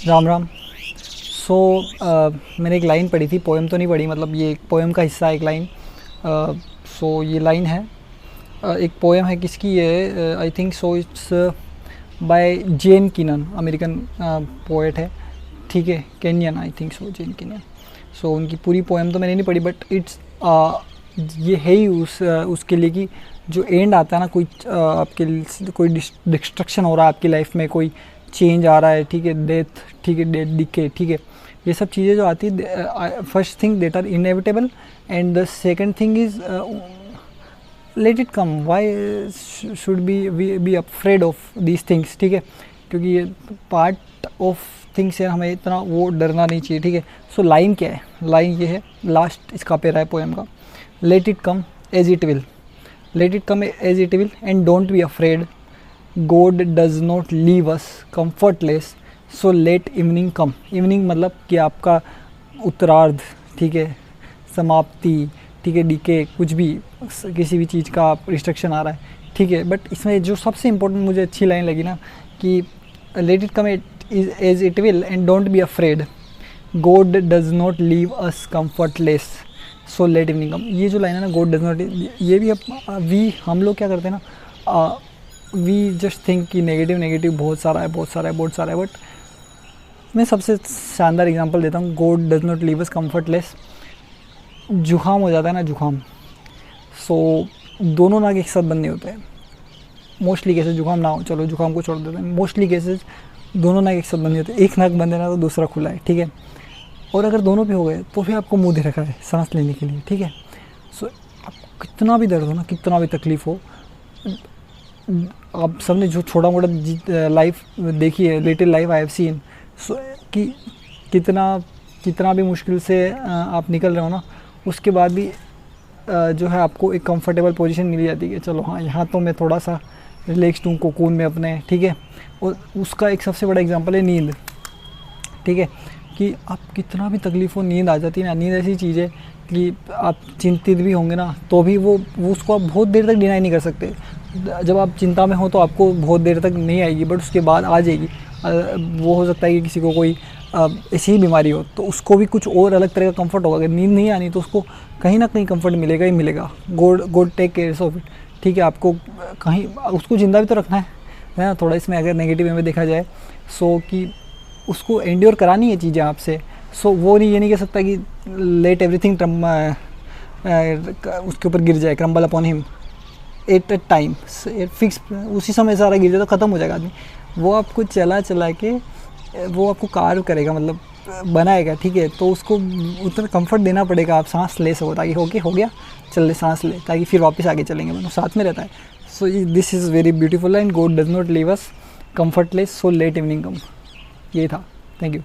राम राम। सो मैंने एक लाइन पढ़ी थी, पोएम तो नहीं पढ़ी, मतलब ये एक पोएम का हिस्सा है, एक लाइन। सो ये लाइन है, एक पोएम है, किसकी है, I think so it's by Jane Kenyon, American poet है, ठीक है, केनियन, आई थिंक सो जेन किनन। सो उनकी पूरी पोएम तो मैंने नहीं पढ़ी, बट इट्स ये है ही उसके लिए कि जो एंड आता है ना, कोई आपके कोई डिस्ट्रक्शन हो रहा है आपकी लाइफ में, कोई चेंज आ रहा है, ठीक है, डेथ, ठीक है, डेथ, डिके, ठीक है, ये सब चीज़ें जो आती है, first thing that are inevitable and the second thing is let it come, why should be afraid of these things, ठीक है, क्योंकि ये पार्ट ऑफ थिंग्स है, हमें इतना वो डरना नहीं चाहिए, ठीक है। सो लाइन क्या है, लाइन ये है, लास्ट इसका पैरा है पोएम का, late it come as it will, late it come as it will and don't be afraid, God does not leave us कम्फर्टलेस, so let evening come. Evening मतलब कि आपका उत्तरार्ध, ठीक है, समाप्ति, ठीक है, डीके, कुछ भी, किसी भी चीज़ का रिस्ट्रिक्शन आ रहा है, ठीक है। बट इसमें जो सबसे इम्पोर्टेंट मुझे अच्छी लाइन लगी ना, कि late it come as it will and don't be afraid, God does not leave us कम्फर्टलेस, so let evening कम। ये जो लाइन है ना, गॉड डज नॉट, ये भी हम लोग क्या करते हैं ना, वी जस्ट थिंक कि नेगेटिव बहुत सारा है, बट मैं सबसे शानदार एग्जांपल देता हूँ, God does not leave us कम्फर्टलेस। जुकाम हो जाता है ना, जुकाम, सो दोनों नाक एक साथ बंद नहीं होते हैं, मोस्टली केसेस, जुकाम ना हो, चलो जुकाम को छोड़ देते हैं, मोस्टली केसेस दोनों नाक एक साथ बंद नहीं होते, एक नाक बंद है ना तो दूसरा खुला है, ठीक है। और अगर दोनों पे हो गए तो फिर आपको मुंह दे रखा है सांस लेने के लिए, ठीक है। सो आपको कितना भी दर्द हो ना, कितना भी तकलीफ़ हो, आप सबने जो छोटा मोटा लाइफ देखी है, little life I have seen, सो कि कितना भी मुश्किल से आप निकल रहे हो ना, उसके बाद भी जो है आपको एक कंफर्टेबल पोजीशन मिल जाती है कि चलो हाँ, यहाँ तो मैं थोड़ा सा रिलैक्स्ड हूँ कोकून में अपने, ठीक है। और उसका एक सबसे बड़ा एग्जांपल है नींद, ठीक है, कि आप कितना भी तकलीफ़ हो, नींद आ जाती है ना। नींद ऐसी चीज़ है कि आप चिंतित भी होंगे ना तो भी वो उसको आप बहुत देर तक डिनाई नहीं कर सकते। जब आप चिंता में हो तो आपको बहुत देर तक नहीं आएगी, बट उसके बाद आ जाएगी। वो हो सकता है कि किसी को कोई ऐसी ही बीमारी हो तो उसको भी कुछ और अलग तरह का कंफर्ट होगा। अगर नींद नहीं आनी तो उसको कहीं ना कहीं कंफर्ट मिलेगा ही मिलेगा। God take care of it, ठीक है। आपको कहीं उसको जिंदा भी तो रखना है ना, थोड़ा इसमें अगर नेगेटिव वे में देखा जाए, सो कि उसको एंड्योर करानी है चीज़ें आपसे। सो वो नहीं, ये नहीं कह सकता कि लेट एवरीथिंग उसके ऊपर गिर जाए, crumble upon him at a time, fix उसी समय सारा गिर जाए तो ख़त्म हो जाएगा आदमी। वो आपको चला के वो आपको कार्व करेगा, मतलब बनाएगा, ठीक है। तो उसको उतना कंफर्ट देना पड़ेगा, आप सांस ले सको, ताकि हो गया चल ले, सांस ले, ताकि फिर वापस आगे चलेंगे, मतलब साथ में रहता है। So this is very beautiful and God does not leave us कम्फर्टलेस, so let evening कम। ये था, थैंक यू।